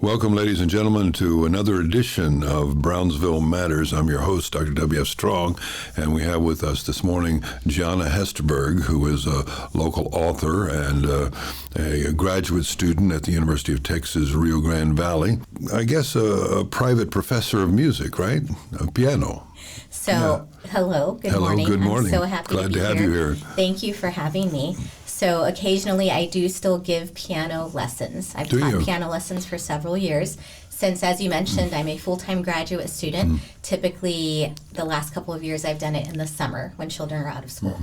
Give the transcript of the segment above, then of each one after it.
Welcome, ladies and gentlemen, to another edition of Brownsville Matters. I'm your host, Dr. W.F. Strong, and we have with us this morning Giana Hesterberg, who is a local author and a graduate student at the University of Texas, Rio Grande Valley. I guess a private professor of music, right? Piano. So, Hello, good morning. Good morning. I'm so happy Glad to be to have you here. Thank you for having me. So occasionally I do still give piano lessons. I've taught piano lessons for several years. Since, as you mentioned, I'm a full-time graduate student. Typically, the last couple of years I've done it in the summer when children are out of school.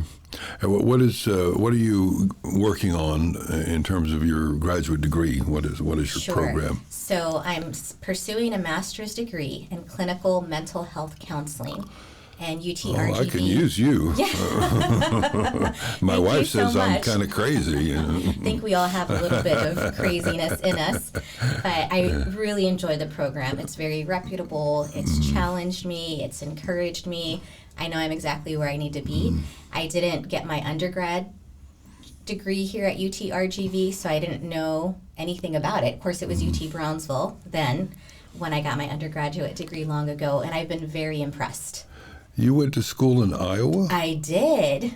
And what are you working on in terms of your graduate degree? What is your program? So I'm pursuing a master's degree in clinical mental health counseling. And UTRGV. Oh, I can use you. Yeah. My wife says I'm kind of crazy. I think we all have a little bit of craziness in us. But I really enjoy the program. It's very reputable. It's challenged me. It's encouraged me. I know I'm exactly where I need to be. I didn't get my undergrad degree here at UTRGV, so I didn't know anything about it. Of course, it was UT Brownsville then when I got my undergraduate degree long ago, and I've been very impressed. You went to school in Iowa? I did.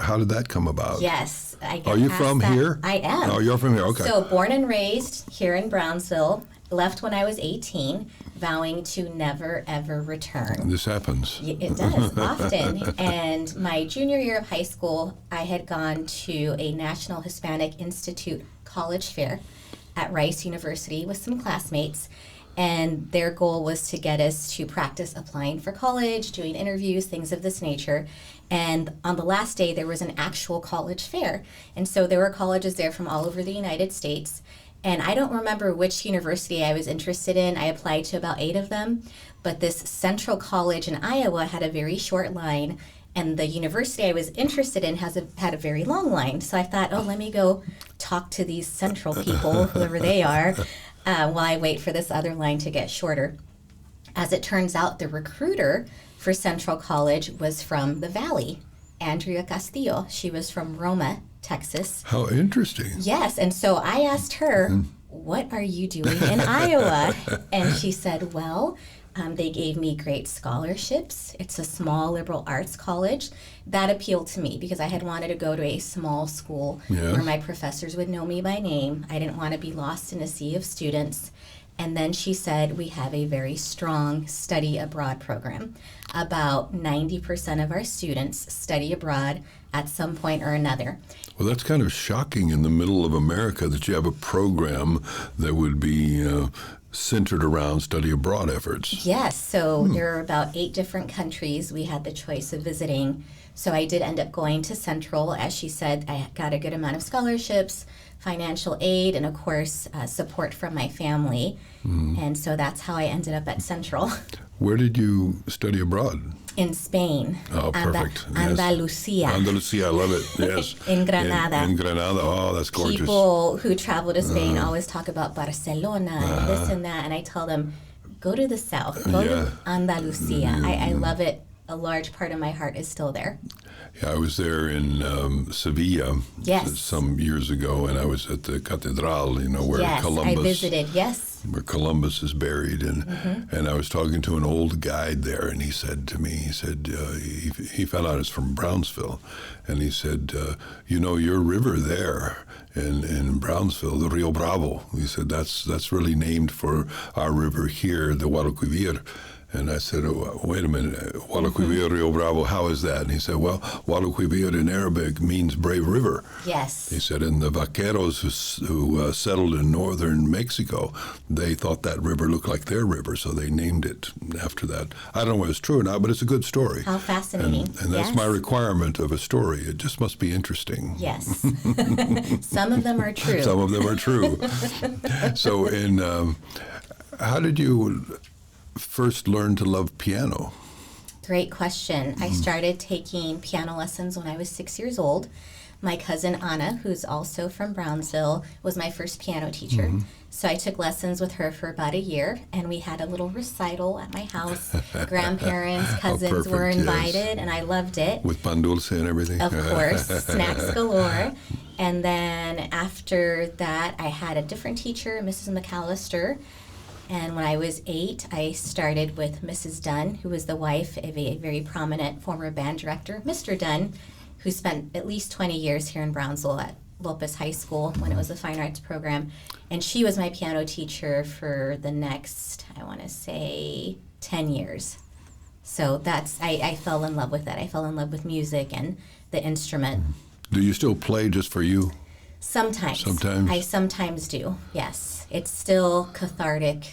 How did that come about? Yes. Are you from here? I am. Oh, you're from here, okay. So born and raised here in Brownsville, left when I was 18, vowing to never, ever return. This happens. It does, often. And my junior year of high school, I had gone to a National Hispanic Institute college fair at Rice University with some classmates. And their goal was to get us to practice applying for college, doing interviews, things of this nature. And on the last day, there was an actual college fair. And so there were colleges there from all over the United States. And I don't remember which university I was interested in. I applied to about 8 of them. But this Central College in Iowa had a very short line. And the university I was interested in had a very long line. So I thought, let me go talk to these Central people, whoever they are, while I wait for this other line to get shorter. As it turns out, the recruiter for Central College was from the Valley, Andrea Castillo. She was from Roma, Texas. How interesting. Yes, and so I asked her, what are you doing in Iowa? And she said, well, they gave me great scholarships. It's a small liberal arts college. That appealed to me because I had wanted to go to a small school where my professors would know me by name. I didn't want to be lost in a sea of students. And then she said, we have a very strong study abroad program. About 90% of our students study abroad at some point or another. Well, that's kind of shocking in the middle of America that you have a program that would be centered around study abroad efforts. Yes, so there are about 8 different countries we had the choice of visiting. So I did end up going to Central. As she said, I got a good amount of scholarships, financial aid, and of course support from my family. And so that's how I ended up at Central. Where did you study abroad? In Spain. Oh, perfect. Andalusia. Andalusia, I love it. Yes. In Granada. In Granada. Oh, that's gorgeous. People who travel to Spain always talk about Barcelona and this and that, and I tell them, go to the south. Go to Andalusia. I love it. A large part of my heart is still there. Yeah, I was there in Sevilla some years ago, and I was at the Catedral, where Columbus. I visited, where Columbus is buried, and I was talking to an old guide there, and he said to me, he found out it's from Brownsville, and he said, your river there in Brownsville, the Rio Bravo, he said, that's really named for our river here, the Guadalquivir. And I said, wait a minute, Guadalquivir, Rio Bravo, how is that? And he said, well, Guadalquivir in Arabic means brave river. Yes. He said, and the vaqueros who settled in northern Mexico, they thought that river looked like their river, so they named it after that. I don't know whether it's true or not, but it's a good story. How fascinating. And that's my requirement of a story. It just must be interesting. Yes. Some of them are true. Some of them are true. So how did you first learn to love piano? Great question. I started taking piano lessons when I was 6 years old. My cousin Anna, who's also from Brownsville, was my first piano teacher. So I took lessons with her for about a year, and we had a little recital at my house. Grandparents, cousins were invited, and I loved it. With pan dulce and everything? Of course, snacks galore. And then after that, I had a different teacher, Mrs. McAllister. And when I was 8, I started with Mrs. Dunn, who was the wife of a very prominent former band director, Mr. Dunn, who spent at least 20 years here in Brownsville at Lopez High School when it was a fine arts program. And she was my piano teacher for the next, I want to say, 10 years. So I fell in love with it. I fell in love with music and the instrument. Do you still play just for you? Sometimes. I sometimes do, yes. It's still cathartic,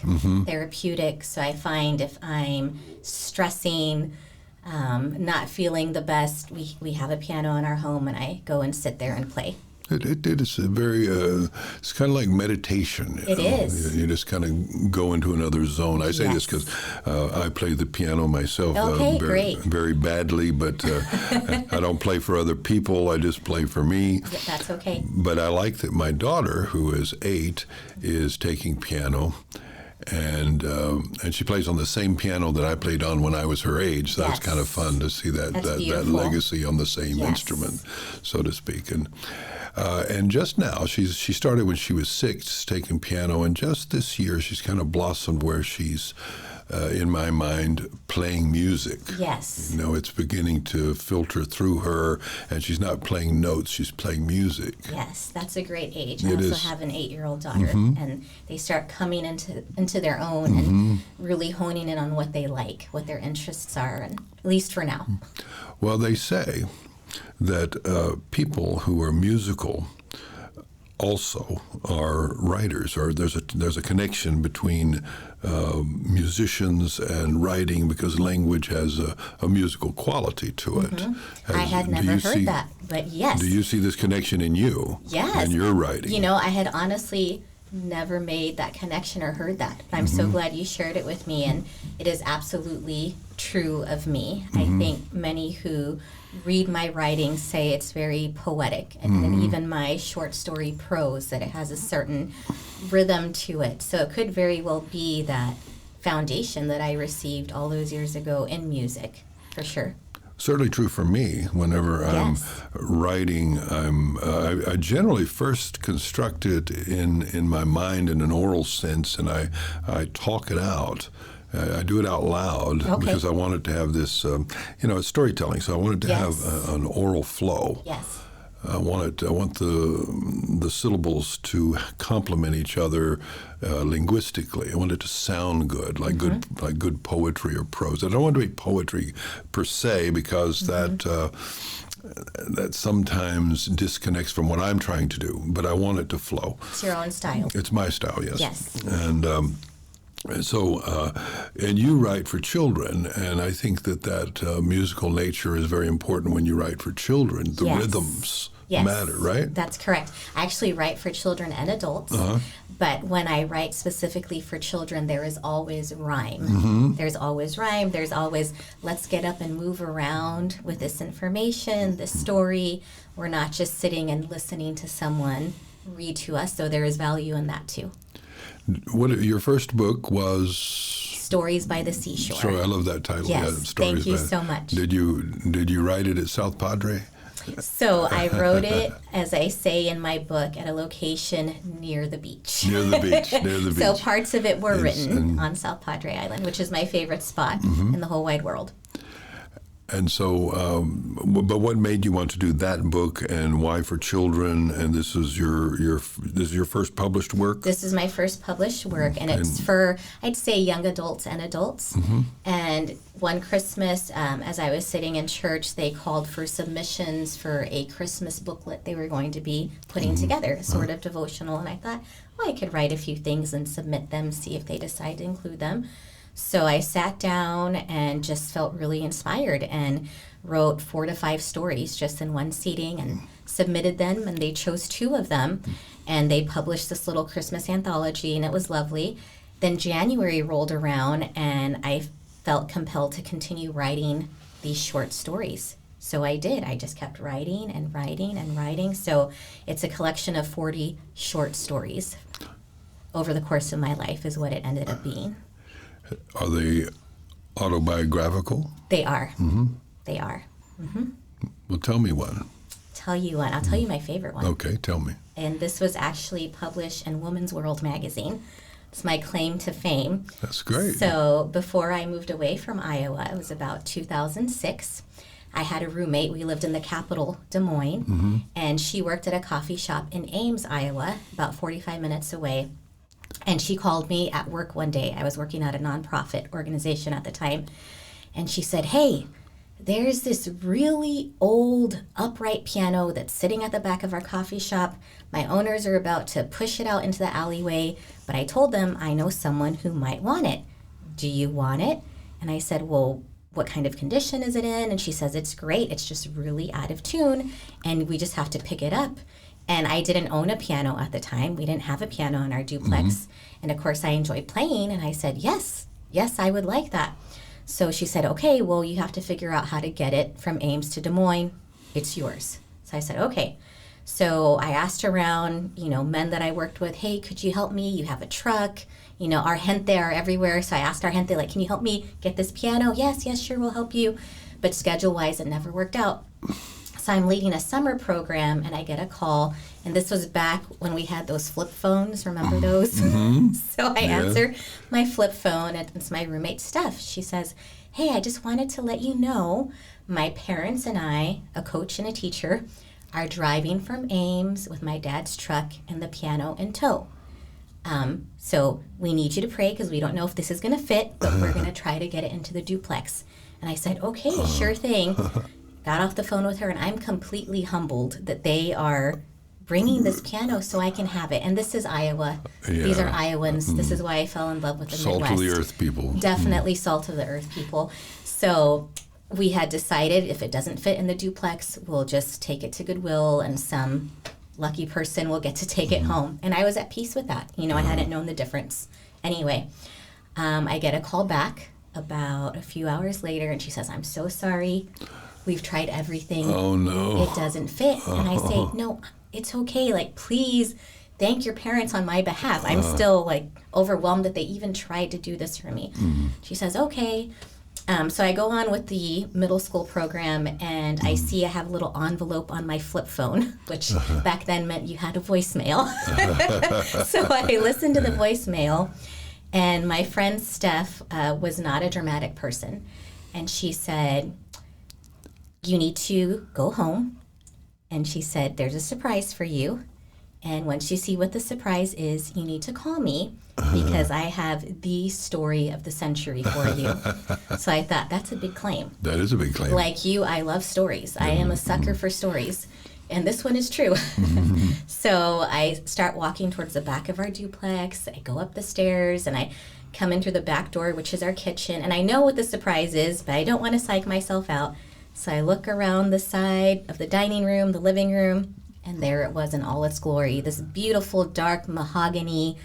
therapeutic. So I find if I'm stressing, not feeling the best, we have a piano in our home, and I go and sit there and play. It's a very, it's kind of like meditation. It is. You just kind of go into another zone. I say this because I play the piano myself very badly, but I don't play for other people. I just play for me. Yeah, that's okay. But I like that my daughter, who is 8, is taking piano. And she plays on the same piano that I played on when I was her age. So that's kind of fun to see that legacy on the same instrument, so to speak. And just now, she started when she was 6 taking piano, and just this year she's kind of blossomed where she's, in my mind, playing music. Yes. You know, it's beginning to filter through her, and she's not playing notes, she's playing music. Yes, that's a great age. I also have an 8-year-old daughter, and they start coming into their own and really honing in on what they like, what their interests are, and at least for now. Well, they say that people who are musical also are writers, or there's a connection between musicians and writing, because language has a musical quality to it. I had never heard that, but yes. Do you see this connection in you? Yes. And your writing? You know, I had honestly never made that connection or heard that. I'm so glad you shared it with me, and it is absolutely true of me. I think many who read my writing say it's very poetic, and even my short story prose, that it has a certain rhythm to it. So it could very well be that foundation that I received all those years ago in music, for sure. Certainly true for me. Whenever I'm writing, I generally first construct it in my mind in an oral sense, and I talk it out. I do it out loud because I wanted to have this, it's storytelling, so I wanted to have an oral flow. Yes. I want the syllables to complement each other linguistically. I want it to sound good, like good poetry or prose. I don't want it to be poetry per se, because that sometimes disconnects from what I'm trying to do. But I want it to flow. It's your own style. It's my style, yes. Yes. And so, and you write for children, and I think that musical nature is very important when you write for children. The rhythms matter, right? That's correct. I actually write for children and adults, but when I write specifically for children, there is always rhyme. There's always rhyme. There's always, let's get up and move around with this information, this story. We're not just sitting and listening to someone read to us, so there is value in that too. Your first book was Stories by the Seashore. Sorry, I love that title. Yes, thank you so much. Did you write it at South Padre? So I wrote it, as I say in my book, at a location near the beach. Near the beach. So parts of it were written on South Padre Island, which is my favorite spot in the whole wide world. And so, but what made you want to do that book, and why for children? And this is your first published work? This is my first published work, and it's for, I'd say, young adults and adults. And one Christmas, as I was sitting in church, they called for submissions for a Christmas booklet they were going to be putting together, sort of devotional. And I thought, well, I could write a few things and submit them, see if they decide to include them. So I sat down and just felt really inspired and wrote 4 to 5 stories just in one sitting and submitted them, and they chose 2 of them, and they published this little Christmas anthology, and it was lovely. Then January rolled around, and I felt compelled to continue writing these short stories. So I did. I just kept writing and writing and writing. So it's a collection of 40 short stories over the course of my life is what it ended up being. Are they autobiographical? They are. Mm-hmm. They are. Mm-hmm. Well, tell me one. Tell you one. I'll tell you my favorite one. Okay, tell me. And this was actually published in Woman's World magazine. It's my claim to fame. That's great. So before I moved away from Iowa, it was about 2006. I had a roommate. We lived in the capital, Des Moines, and she worked at a coffee shop in Ames, Iowa, about 45 minutes away. And she called me at work one day. I was working at a nonprofit organization at the time. And she said, hey, there's this really old upright piano that's sitting at the back of our coffee shop. My owners are about to push it out into the alleyway, but I told them I know someone who might want it. Do you want it? And I said, well, what kind of condition is it in? And she says, it's great. It's just really out of tune, and we just have to pick it up. And I didn't own a piano at the time. We didn't have a piano in our duplex. And of course, I enjoyed playing, and I said, yes, I would like that. So she said, okay, well, you have to figure out how to get it from Ames to Des Moines. It's yours. So I said, okay. So I asked around, men that I worked with, hey, could you help me? You have a truck. Our gente are everywhere. So I asked our gente, can you help me get this piano? Yes, sure, we'll help you. But schedule-wise, it never worked out. So I'm leading a summer program, and I get a call. And this was back when we had those flip phones. Remember those? So I answer my flip phone, and it's my roommate, Steph. She says, hey, I just wanted to let you know my parents and I, a coach and a teacher, are driving from Ames with my dad's truck and the piano in tow. So we need you to pray because we don't know if this is going to fit, but we're going to try to get it into the duplex. And I said, okay, sure thing. Got off the phone with her, and I'm completely humbled that they are bringing this piano so I can have it. And this is Iowa. Yeah. These are Iowans. This is why I fell in love with the Midwest. Salt of the earth people. Definitely salt of the earth people. So we had decided if it doesn't fit in the duplex, we'll just take it to Goodwill, and some lucky person will get to take it home. And I was at peace with that. I hadn't known the difference. Anyway, I get a call back about a few hours later, and she says, I'm so sorry. We've tried everything. Oh, no. It doesn't fit. And I say, no, it's okay. Please thank your parents on my behalf. I'm still, overwhelmed that they even tried to do this for me. She says, okay. So I go on with the middle school program, and I see I have a little envelope on my flip phone, which back then meant you had a voicemail. So I listened to the voicemail, and my friend Steph was not a dramatic person. And she said, you need to go home. And she said, there's a surprise for you. And once you see what the surprise is, you need to call me because I have the story of the century for you. So I thought, that's a big claim. That is a big claim. Like you, I love stories. I am a sucker for stories. And this one is true. So I start walking towards the back of our duplex. I go up the stairs, and I come in through the back door, which is our kitchen. And I know what the surprise is, but I don't want to psych myself out. So I look around the side of the dining room, the living room, and there it was in all its glory. This beautiful, dark, mahogany,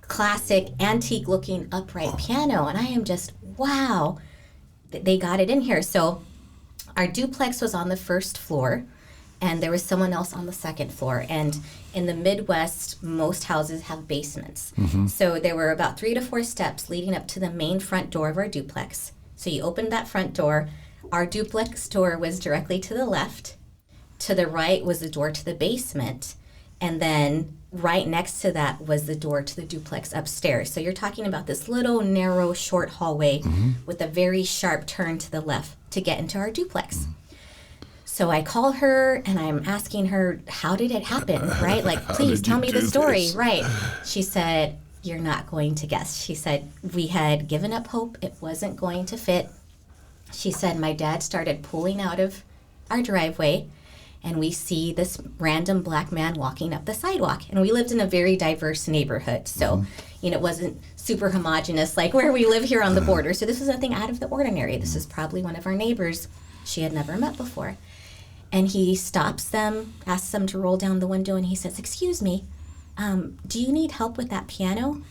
classic, antique-looking upright piano. And I am just, wow, they got it in here. So our duplex was on the first floor, and there was someone else on the second floor. And in the Midwest, most houses have basements. So there were about 3 to 4 steps leading up to the main front door of our duplex. So you opened that front door. Our duplex door was directly to the left. To the right was the door to the basement. And then right next to that was the door to the duplex upstairs. So you're talking about this little narrow short hallway with a very sharp turn to the left to get into our duplex. So I call her, and I'm asking her, how did it happen, right? Please tell me the story, right? She said, you're not going to guess. She said, we had given up hope. It wasn't going to fit. She said, my dad started pulling out of our driveway, and we see this random black man walking up the sidewalk. And we lived in a very diverse neighborhood. So, it wasn't super homogenous like where we live here on the border. So this was nothing out of the ordinary. This is probably one of our neighbors she had never met before. And he stops them, asks them to roll down the window, and he says, excuse me, do you need help with that piano?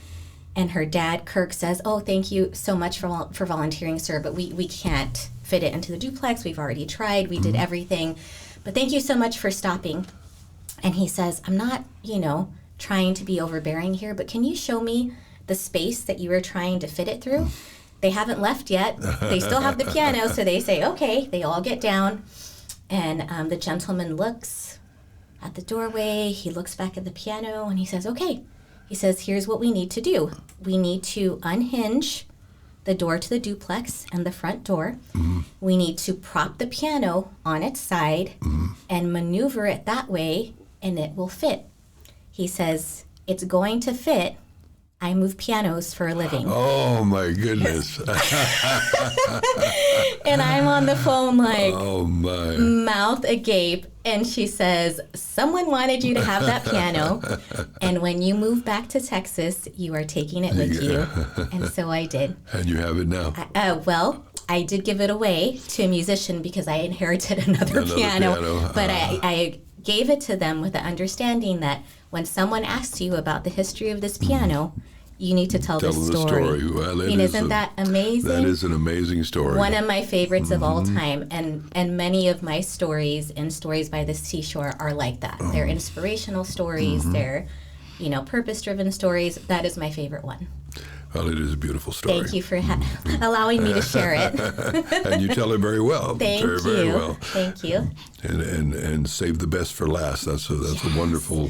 And her dad, Kirk, says, "Oh, thank you so much for volunteering, sir, but we can't fit it into the duplex. We've already tried. We did everything. But thank you so much for stopping." And he says, "I'm not, trying to be overbearing here, but can you show me the space that you were trying to fit it through?" They haven't left yet. They still have the piano, so they say, "Okay." They all get down, and the gentleman looks at the doorway. He looks back at the piano, and he says, "Okay." He says, "Here's what we need to do. We need to unhinge the door to the duplex and the front door. We need to prop the piano on its side and maneuver it that way, and it will fit." He says, "It's going to fit. I move pianos for a living." Oh, my goodness. And I'm on the phone like, oh, my. mouth agape. And she says, "Someone wanted you to have that piano. And when you move back to Texas, you are taking it with you." And so I did. And you have it now. Well, I did give it away to a musician because I inherited another piano. But I gave it to them with the understanding that when someone asks you about the history of this piano, you need to tell the story. Well, isn't that amazing? That is an amazing story. One of my favorites of all time, and many of my stories and stories by the seashore are like that. They're inspirational stories. They're, purpose-driven stories. That is my favorite one. Well, it is a beautiful story. Thank you for allowing me to share it. And you tell it very well. Thank you. Very well. Thank you. And save the best for last. That's a wonderful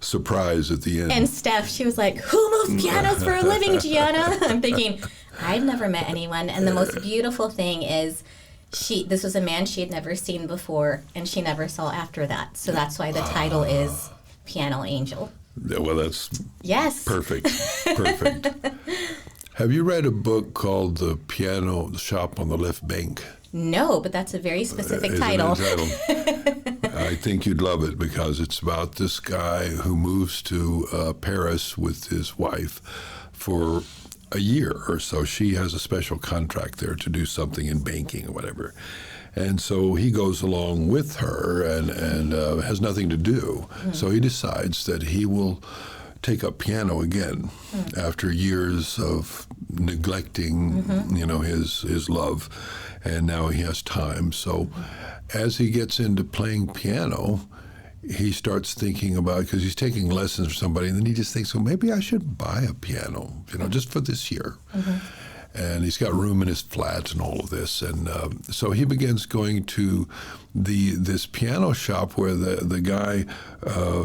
surprise at the end. And Steph, she was like, "Who moves pianos for a living, Giana?" I'm thinking, I've never met anyone. And the most beautiful thing is this was a man she had never seen before, and she never saw after that. So that's why the title is Piano Angel. Yeah, well, that's yes. Perfect. Have you read a book called The Piano Shop on the Left Bank? No, but that's a very specific title. I think you'd love it because it's about this guy who moves to Paris with his wife for a year or so. She has a special contract there to do something in banking or whatever. And so he goes along with her and has nothing to do. So he decides that he will take up piano again after years of neglecting, his love. And now he has time. So as he gets into playing piano, he starts thinking about, because he's taking lessons from somebody, and then he just thinks, well, maybe I should buy a piano, just for this year. And he's got room in his flat and all of this. And so he begins going to this piano shop where the guy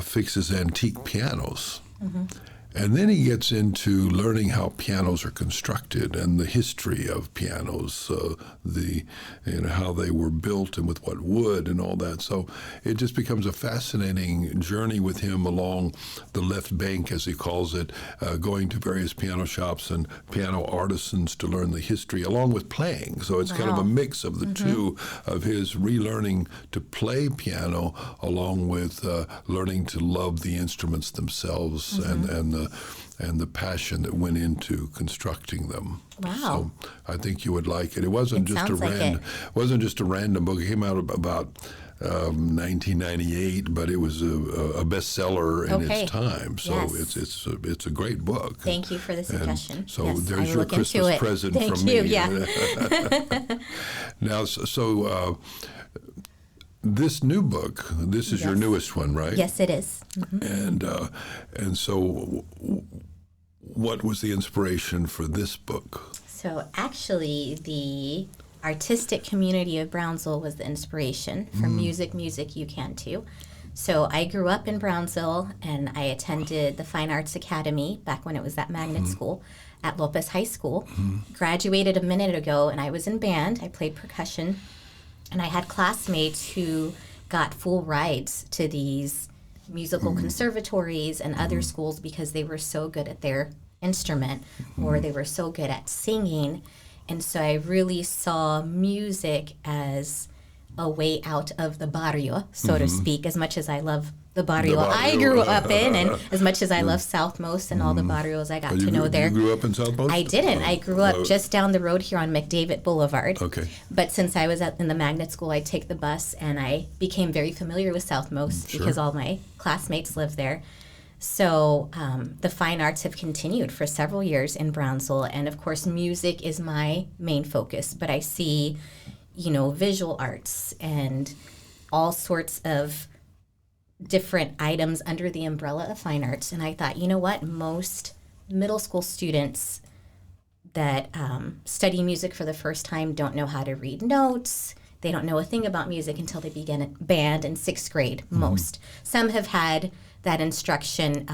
fixes antique pianos. And then he gets into learning how pianos are constructed and the history of pianos, how they were built and with what wood and all that. So it just becomes a fascinating journey with him along the left bank, as he calls it, going to various piano shops and piano artisans to learn the history along with playing. So it's kind of a mix of the two, of his relearning to play piano along with learning to love the instruments themselves and the passion that went into constructing them. Wow! So I think you would like it. It wasn't just a random book. It came out about 1998, but it was a bestseller in its time. So it's a great book. Thank you for the suggestion. And so there's your Christmas present from me. Yeah. Now, this new book, this is your newest one, right? Yes, it is. And so what was the inspiration for this book? So actually, the artistic community of Brownsville was the inspiration for Music You Can Too. So I grew up in Brownsville, and I attended the Fine Arts Academy back when it was that magnet school at Lopez High School. Graduated a minute ago, and I was in band. I played percussion. And I had classmates who got full rides to these musical conservatories and other schools because they were so good at their instrument or they were so good at singing. And so I really saw music as a way out of the barrio, so to speak, as much as I love the barrio I grew up in, and as much as I love Southmost and all the barrios I got to know there. You grew up in Southmost? I didn't. I grew up just down the road here on McDavid Boulevard. Okay. But since I was in the magnet school, I'd take the bus, and I became very familiar with Southmost because all my classmates lived there. So the fine arts have continued for several years in Brownsville. And of course, music is my main focus. But I see, visual arts and all sorts of different items under the umbrella of fine arts. And I thought, you know what? Most middle school students that study music for the first time don't know how to read notes. They don't know a thing about music until they begin band in 6th grade, most. Some have had that instruction,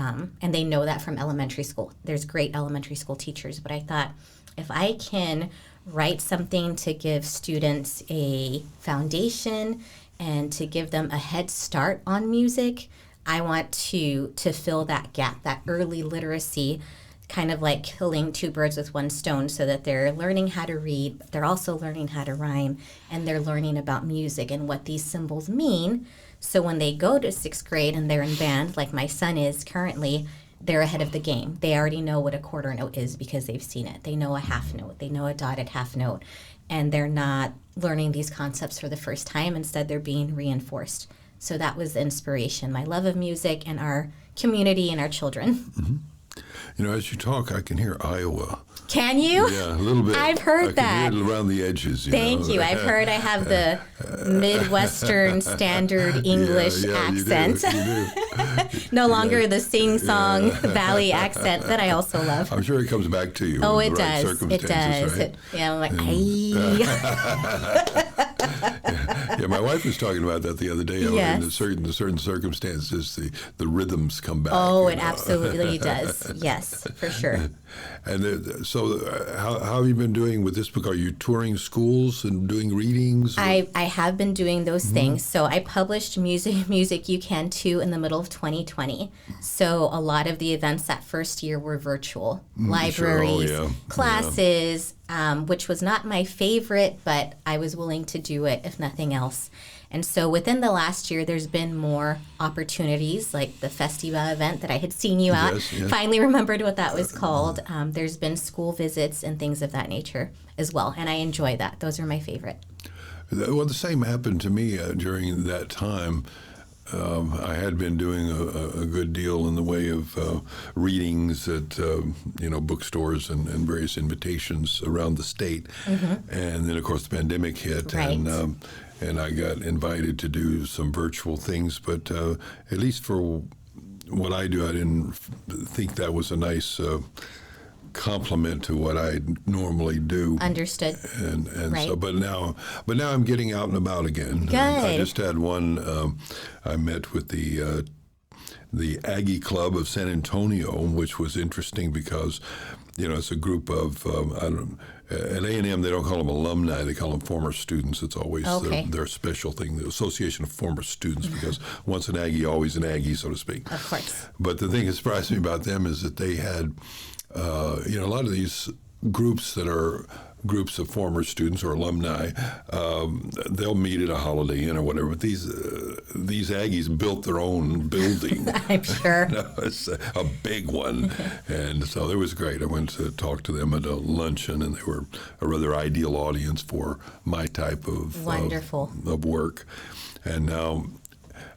and they know that from elementary school. There's great elementary school teachers, but I thought if I can write something to give students a foundation and to give them a head start on music, I want to fill that gap, that early literacy, kind of like killing two birds with one stone, so that they're learning how to read, but they're also learning how to rhyme, and they're learning about music and what these symbols mean. So when they go to 6th grade and they're in band, like my son is currently, they're ahead of the game. They already know what a quarter note is because they've seen it. They know a half note. They know a dotted half note. And they're not learning these concepts for the first time. Instead, they're being reinforced. So that was the inspiration, my love of music and our community and our children. Mm-hmm. As you talk, I can hear Iowa. Can you? Yeah, a little bit. I've heard that. I can hear it around the edges. Thank you. I've heard I have the Midwestern Standard English accent. You do. No longer the sing-song Valley accent that I also love. I'm sure it comes back to you. Oh, it right does. It does. Right? I'm like, Yeah, my wife was talking about that the other day. Yes. In certain circumstances, the rhythms come back. Oh, it absolutely does. Yes, for sure. And so how have you been doing with this book? Are you touring schools and doing readings? I have been doing those things. So I published Music You Can Too in the middle of 2020. So a lot of the events that first year were virtual. Libraries, classes, which was not my favorite, but I was willing to do it if nothing else. And so within the last year, there's been more opportunities, like the Festiva event that I had seen you at. Yes. Finally remembered what that was called. There's been school visits and things of that nature as well, and I enjoy that. Those are my favorite. Well, the same happened to me during that time. I had been doing a good deal in the way of readings at bookstores and various invitations around the state, and then of course the pandemic hit, Right. And I got invited to do some virtual things. But at least for what I do, I didn't think that was a nice complement to what I normally do. Understood. And right. so, but now I'm getting out and about again. Good. I just had one. I met with the Aggie Club of San Antonio, which was interesting because, it's a group of at A&M they don't call them alumni, they call them former students. It's always their special thing, the Association of Former Students, because once an Aggie, always an Aggie, so to speak. Of course. But the thing that surprised me about them is that they had, a lot of these groups that are groups of former students or alumni, they'll meet at a Holiday Inn or whatever. But these Aggies built their own building. I'm sure. It's a big one. And so it was great. I went to talk to them at a luncheon, and they were a rather ideal audience for my type of Wonderful. Of work. And now,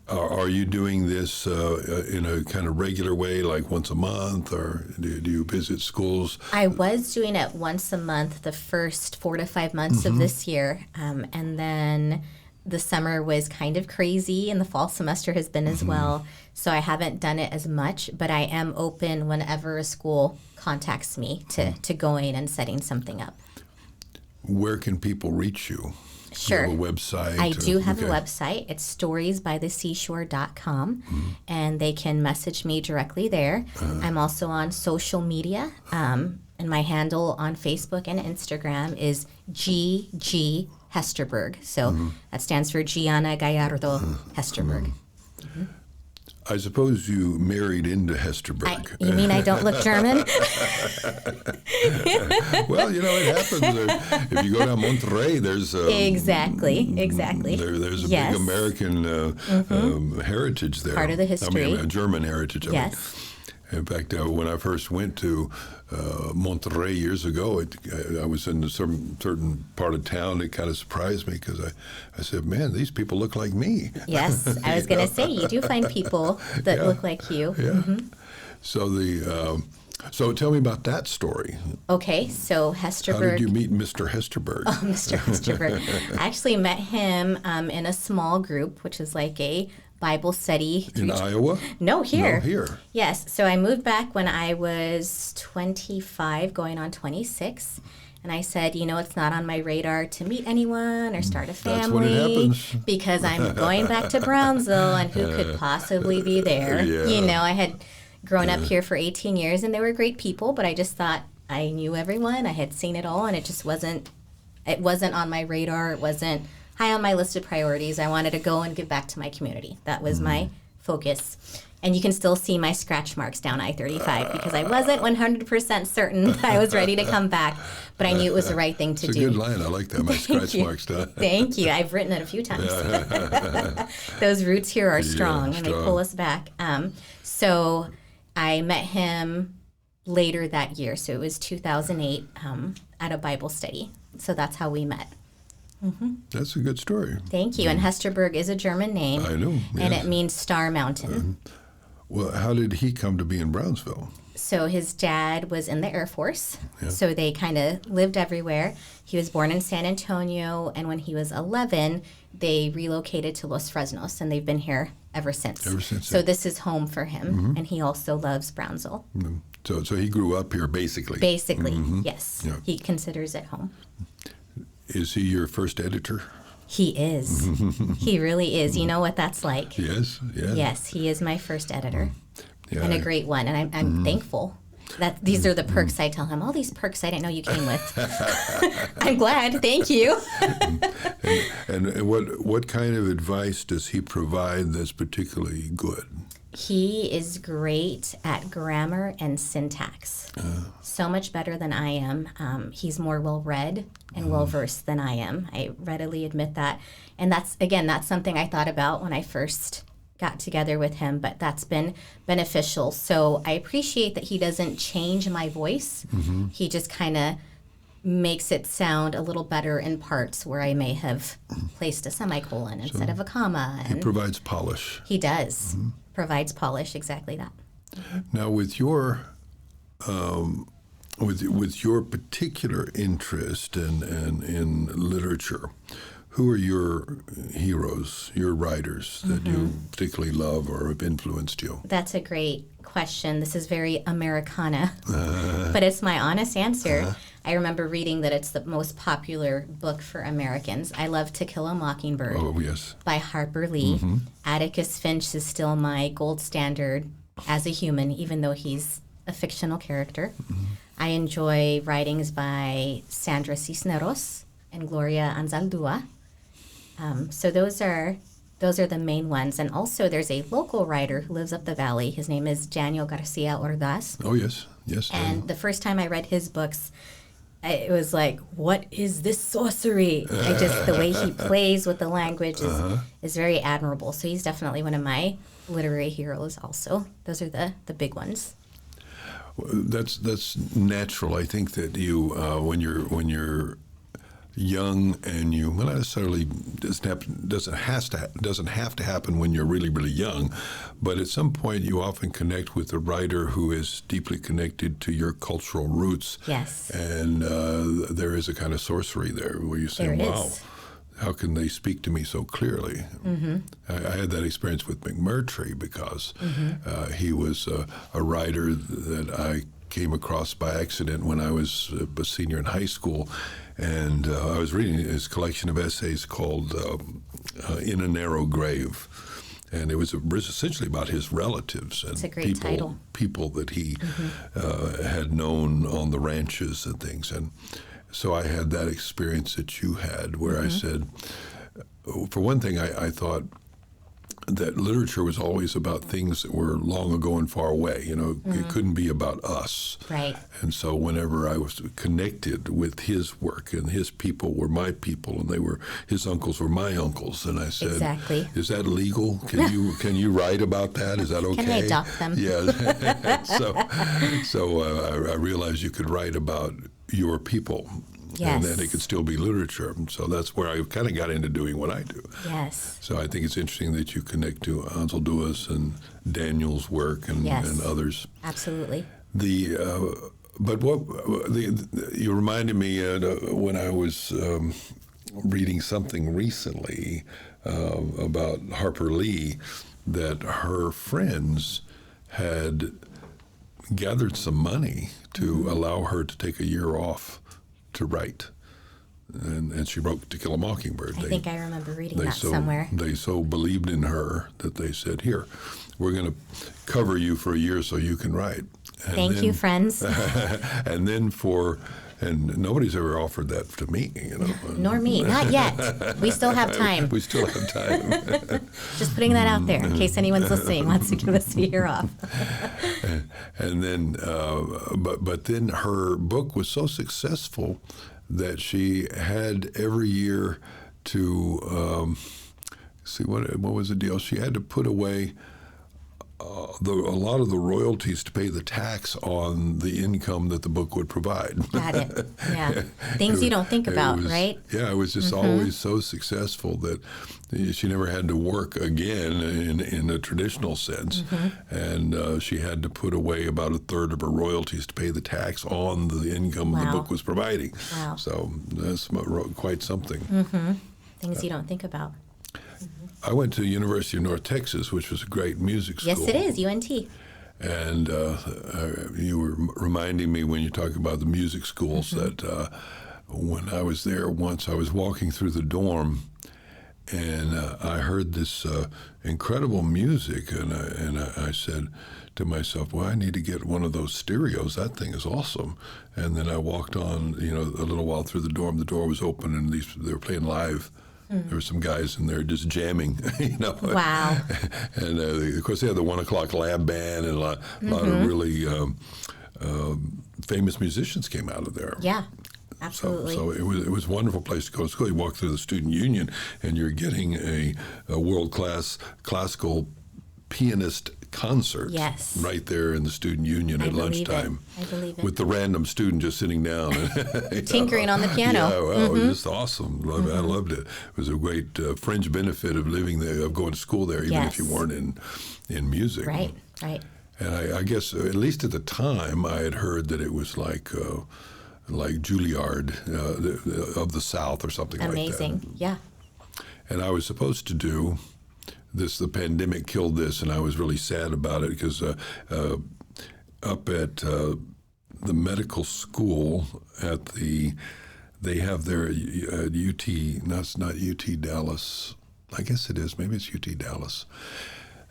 are you doing this in a kind of regular way, like once a month, or do you visit schools? I was doing it once a month the first 4 to 5 months of this year, and then the summer was kind of crazy, and the fall semester has been as well, so I haven't done it as much, but I am open whenever a school contacts me to going and setting something up. Where can people reach you? Sure. Do you have a website? I do have a website. It's storiesbytheseashore.com, and they can message me directly there. I'm also on social media, and my handle on Facebook and Instagram is GG Hesterberg. So that stands for Giana Gallardo Hesterberg. I suppose you married into Hesterberg. You mean I don't look German? Well, it happens. If you go down Monterrey, there's Exactly. There's a Yes. big American heritage there. Part of the history. I mean, a German heritage. Yes. In fact, when I first went to Monterrey years ago, I was in some certain part of town. It kind of surprised me because I said, man, these people look like me. Yes, I was going to say, you do find people that look like you. Yeah. So tell me about that story. Okay, so Hesterberg. How did you meet Mr. Hesterberg? Oh, Mr. Hesterberg. I actually met him in a small group, which is like a Bible study. In Iowa? No, here. No, here. Yes. So I moved back when I was 25, going on 26. And I said, it's not on my radar to meet anyone or start a family. That's when it happens. Because I'm going back to Brownsville, and who could possibly be there? Yeah. I had grown up here for 18 years, and they were great people, but I just thought I knew everyone. I had seen it all, and it wasn't on my radar. It wasn't high on my list of priorities. I wanted to go and give back to my community. That was my focus. And you can still see my scratch marks down I-35 because I wasn't 100% certain that I was ready to come back, but I knew it was the right thing to do. It's a good line. I like that. My scratch marks down. Thank you. I've written it a few times. Those roots here are strong, and they pull us back. So I met him later that year. So it was 2008 at a Bible study. So that's how we met. Mm-hmm. That's a good story. Thank you. And Hesterberg is a German name. I know. Yes. And it means Star Mountain. Well, how did he come to be in Brownsville? So his dad was in the Air Force. Yeah. So they kind of lived everywhere. He was born in San Antonio. And when he was 11, they relocated to Los Fresnos. And they've been here ever since. So this is home for him. And he also loves Brownsville. So he grew up here basically. Basically, yes. Yeah. He considers it home. Is he your first editor? He is. He really is. You know what that's like. Yes. Yes, he is my first editor. And a great one. And I'm thankful that these are the perks I tell him. All these perks I didn't know you came with. I'm glad. Thank you. And what kind of advice does he provide that's particularly good? He is great at grammar and syntax. So much better than I am. He's more well-read and well-versed than I am. I readily admit that. And that's something I thought about when I first got together with him, but that's been beneficial. So I appreciate that he doesn't change my voice. He just kind of makes it sound a little better in parts where I may have placed a semicolon instead of a comma. He provides polish. He does. Provides polish, exactly that. Now, with your with your particular interest in literature, who are your heroes, your writers that you particularly love or have influenced you? That's a great question. This is very Americana, but it's my honest answer. I remember reading that it's the most popular book for Americans. I love To Kill a Mockingbird by Harper Lee. Atticus Finch is still my gold standard as a human, even though he's a fictional character. I enjoy writings by Sandra Cisneros and Gloria Anzaldúa. So those are the main ones. And also there's a local writer who lives up the valley. His name is Daniel Garcia Ordaz. Oh, yes. And the first time I read his books, it was like, what is this sorcery? The way he plays with the language is very admirable. So he's definitely one of my literary heroes also. Those are the big ones. That's natural. I think that you, when you're young and you, well, not necessarily doesn't have to happen when you're really, really young, but at some point you often connect with a writer who is deeply connected to your cultural roots. Yes. And there is a kind of sorcery there where you say, wow, how can they speak to me so clearly? I had that experience with McMurtry because he was a writer that I came across by accident when I was a senior in high school. And I was reading his collection of essays called In a Narrow Grave. And it was essentially about his relatives and people that he had known on the ranches and things. And so I had that experience that you had where I said, for one thing, I thought that literature was always about things that were long ago and far away. It couldn't be about us. Right. And so whenever I was connected with his work, and his people were my people, and his uncles were my uncles, and I said, Exactly. "Is that legal? Can you write about that? Is that okay?" Can I adopt them? Yeah. so I realized you could write about your people. Yes. And then it could still be literature. So that's where I kind of got into doing what I do. Yes. So I think it's interesting that you connect to Ansel Duas and Daniel's work and others. Absolutely. But you reminded me when I was reading something recently about Harper Lee, that her friends had gathered some money to allow her to take a year off to write, and she wrote To Kill a Mockingbird. I think I remember reading that somewhere. They so believed in her that they said, "Here, we're going to cover you for a year so you can write." Thank you, friends. And nobody's ever offered that to me, Nor me, not yet. We still have time. We still have time. Just putting that out there in case anyone's listening wants to give us a year off. And then, but then her book was so successful that she had every year to what was the deal? She had to put away a lot of the royalties to pay the tax on the income that the book would provide. Got it. Yeah. Things you don't think about, right? Yeah, it was just always so successful that she never had to work again in a traditional sense. And she had to put away about a third of her royalties to pay the tax on the income the book was providing. Wow. So that's quite something. Things you don't think about. I went to the University of North Texas, which was a great music school. Yes, it is, UNT. And you were reminding me when you talk about the music schools that when I was there once, I was walking through the dorm, and I heard this incredible music, and I said to myself, well, I need to get one of those stereos. That thing is awesome. And then I walked on, a little while through the dorm. The door was open, and they were playing live. There were some guys in there just jamming, Wow. And of course, they had the 1 o'clock lab band, and a lot of really famous musicians came out of there. Yeah, absolutely. So it was a wonderful place to go to school. You walk through the student union, and you're getting a world-class classical pianist concert right there in the student union at lunchtime. I believe it. With the random student just sitting down. Tinkering on the piano. Yeah, well, it was just awesome. I loved it. It was a great fringe benefit of living there, of going to school there, even if you weren't in music. Right. And I guess, at least at the time, I had heard that it was like Juilliard of the South or something like that. Amazing, yeah. And I was supposed to do this. The pandemic killed this, and I was really sad about it because up at the medical school they have their UT. No, it's not UT Dallas. I guess it is. Maybe it's UT Dallas.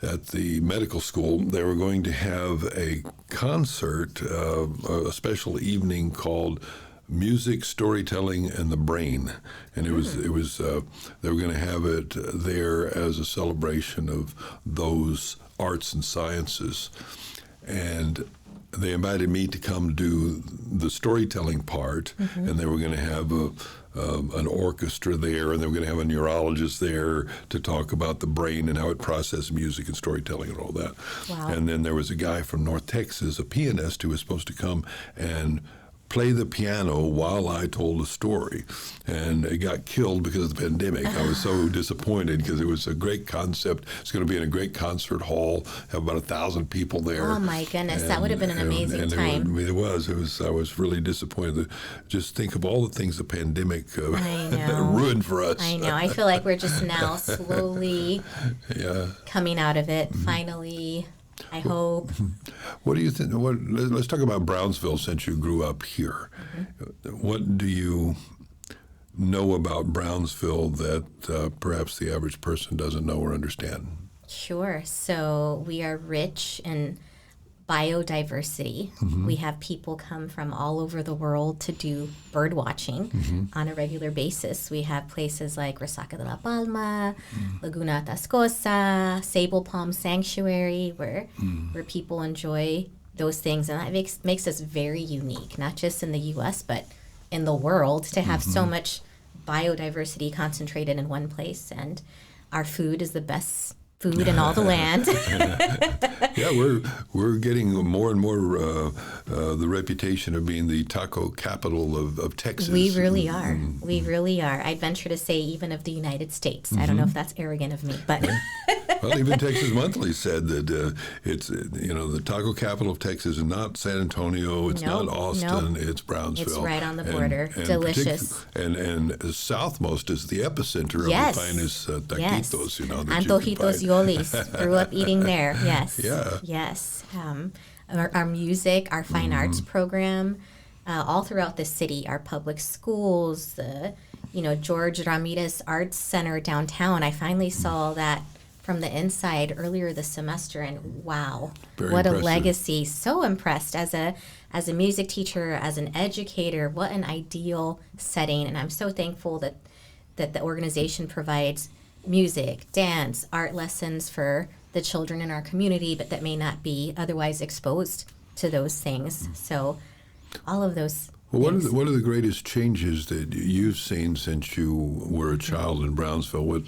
At the medical school, they were going to have a concert, a special evening called Music, Storytelling, and the Brain, and it was they were going to have it there as a celebration of those arts and sciences, and they invited me to come do the storytelling part, and they were going to have an orchestra there, and they were going to have a neurologist there to talk about the brain and how it processes music and storytelling and all that. Wow. And then there was a guy from North Texas, a pianist, who was supposed to come and play the piano while I told a story, and it got killed because of the pandemic. I was so disappointed because it was a great concept. It's going to be in a great concert hall, have about 1,000 people there. Oh my goodness, that would have been an amazing time. It was. I was really disappointed. Just think of all the things the pandemic ruined for us. I know. I feel like we're just now slowly coming out of it. Finally. I hope. What do you think? Let's talk about Brownsville since you grew up here. What do you know about Brownsville that perhaps the average person doesn't know or understand? Sure. So we are rich in biodiversity. We have people come from all over the world to do bird watching on a regular basis. We have places like Resaca de la Palma, Laguna Atascosa, Sable Palm Sanctuary, where people enjoy those things. And that makes us very unique, not just in the U.S., but in the world, to have so much biodiversity concentrated in one place. And our food is the best food in all the land. Yeah, we're getting more and more the reputation of being the taco capital of Texas. We really are. We really are. I'd venture to say even of the United States. I don't know if that's arrogant of me, but... Well, even Texas Monthly said that it's, the taco capital of Texas is not San Antonio, it's not Austin, it's Brownsville. It's right on the border. Delicious. And southmost is the epicenter of the finest taquitos, Antojitos Yolis. Grew up eating there. Yes. Yeah. Yes. Our music, our fine arts program, all throughout the city, our public schools, the George Ramirez Arts Center downtown. I finally saw that from the inside earlier this semester, and wow, what a legacy. So impressed as a music teacher, as an educator, what an ideal setting. And I'm so thankful that the organization provides music, dance, art lessons for the children in our community, but that may not be otherwise exposed to those things. So all of those What are the greatest changes that you've seen since you were a child in Brownsville?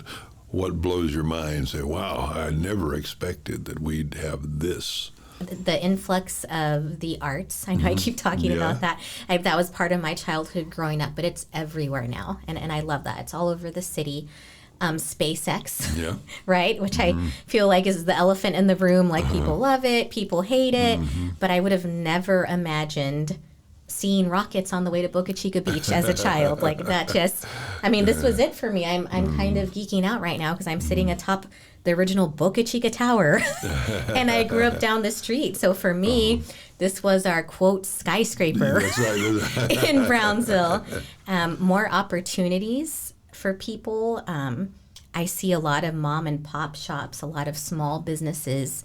What blows your mind? Say, wow, I never expected that we'd have this. The influx of the arts. I know I keep talking about that. That was part of my childhood growing up, but it's everywhere now. And I love that. It's all over the city. SpaceX, right? Which I feel like is the elephant in the room. Like people love it, people hate it. But I would have never imagined seeing rockets on the way to Boca Chica Beach as a child. Like that this was it for me. I'm kind of geeking out right now because I'm sitting atop the original Boca Chica Tower and I grew up down the street. So for me, this was our quote skyscraper in Brownsville. More opportunities for people. I see a lot of mom and pop shops, a lot of small businesses.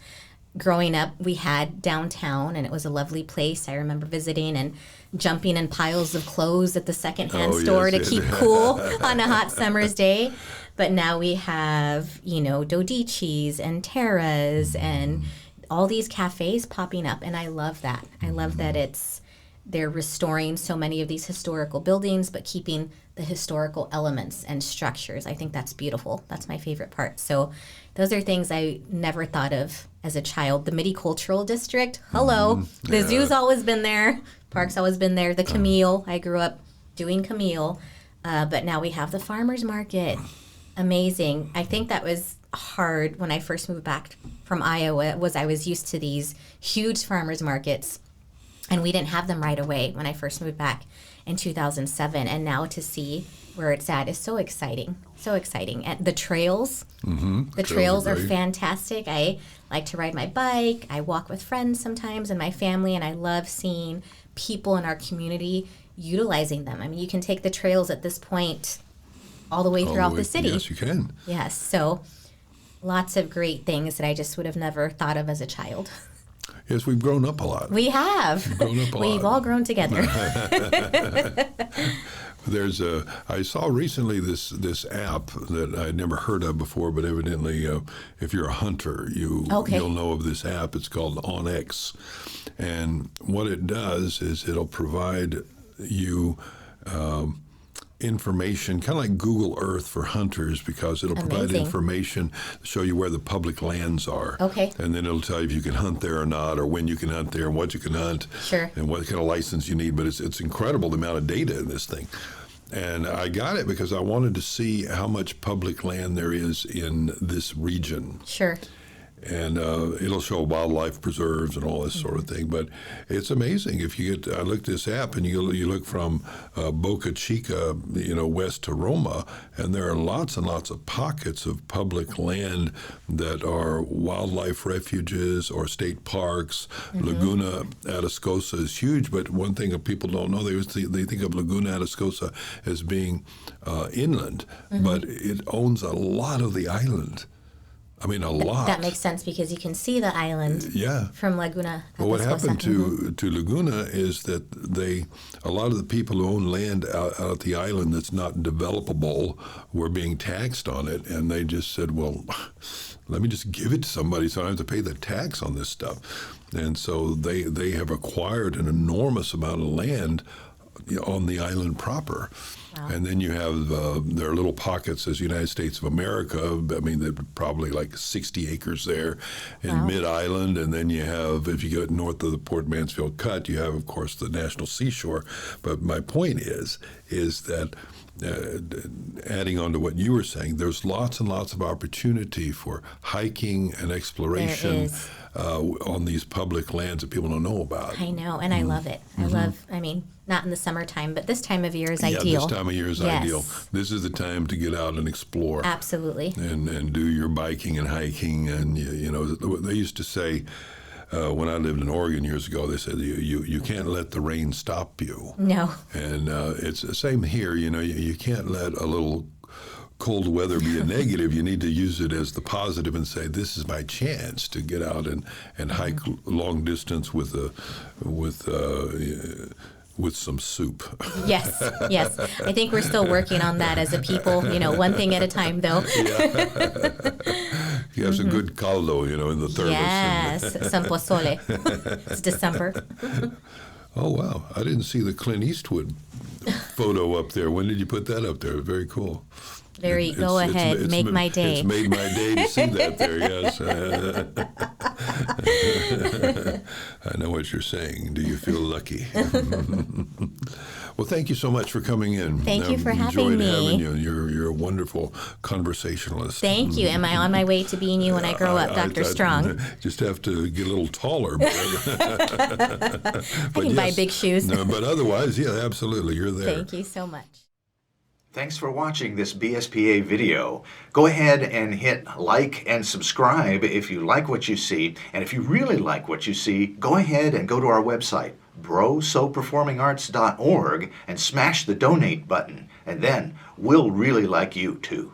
Growing up, we had downtown, and it was a lovely place. I remember visiting and jumping in piles of clothes at the secondhand store to keep cool on a hot summer's day. But now we have, Dodici's and Terra's and all these cafes popping up, and I love that. I love that they're restoring so many of these historical buildings, but keeping the historical elements and structures. I think that's beautiful. That's my favorite part. So those are things I never thought of as a child. The Midi Cultural District, hello. The zoo's always been there. Park's always been there. The Camille, I grew up doing Camille. But now we have the farmer's market. Amazing. I think that was hard when I first moved back from Iowa, I was used to these huge farmer's markets. And we didn't have them right away when I first moved back in 2007. And now to see where it's at is so exciting. So exciting. And the trails, the trails are fantastic. I like to ride my bike. I walk with friends sometimes and my family. And I love seeing people in our community utilizing them. I mean, you can take the trails at this point all the way throughout the city. Yes, you can. Yes. So lots of great things that I just would have never thought of as a child. Yes, we've grown up a lot. We have. We've grown up a lot. We've all grown together. I saw recently this app that I'd never heard of before, but evidently, if you're a hunter, you'll know of this app. It's called OnX, and what it does is it'll provide you information, kind of like Google Earth for hunters, because it'll provide information to show you where the public lands are. Okay. And then it'll tell you if you can hunt there or not, or when you can hunt there, and what you can hunt, and what kind of license you need. But it's incredible the amount of data in this thing. And I got it because I wanted to see how much public land there is in this region. Sure. And it'll show wildlife preserves and all this sort of thing. But it's amazing. I looked at this app, and you look from Boca Chica, west to Roma, and there are lots and lots of pockets of public land that are wildlife refuges or state parks. Laguna Atascosa is huge, but one thing that people don't know, they think of Laguna Atascosa as being inland, but it owns a lot of the island. I mean, a lot. That makes sense because you can see the island from Laguna. Well, what happened to Laguna is that a lot of the people who own land out at the island that's not developable were being taxed on it, and they just said, well, let me just give it to somebody so I don't have to pay the tax on this stuff. And so they have acquired an enormous amount of land on the island proper. Wow. And then you have there are little pockets as United States of America. I mean, they're probably like 60 acres there in mid-island. And then you have, if you go north of the Port Mansfield Cut, you have, of course, the National Seashore. But my point is that adding on to what you were saying, there's lots and lots of opportunity for hiking and exploration on these public lands that people don't know about. I know, and I love it. I mean, not in the summertime, but this time of year is ideal. Yeah, this time of year is ideal. This is the time to get out and explore. Absolutely. And do your biking and hiking. And, you know, they used to say, when I lived in Oregon years ago, they said you can't let the rain stop you. No. And it's the same here. You know, you can't let a little cold weather be a negative. You need to use it as the positive and say, this is my chance to get out and hike long distance with some soup. Yes. I think we're still working on that as a people, you know, one thing at a time, though. You have some good caldo, you know, in the thermos. Yes, some pozole. It's December. Oh, wow. I didn't see the Clint Eastwood photo up there. When did you put that up there? Very cool. Go ahead, make my day. It's made my day to see that there, yes. I know what you're saying. Do you feel lucky? Well, thank you so much for coming in. Thank you for having me. Enjoyed having you. You're a wonderful conversationalist. Thank you. Am I on my way to being you when I grow up, Dr. Strong? Just have to get a little taller. I can buy big shoes. No, but otherwise, yeah, absolutely. You're there. Thank you so much. Thanks for watching this BSPA video. Go ahead and hit like and subscribe if you like what you see. And if you really like what you see, go ahead and go to our website, brosoperformingarts.org, and smash the donate button. And then we'll really like you too.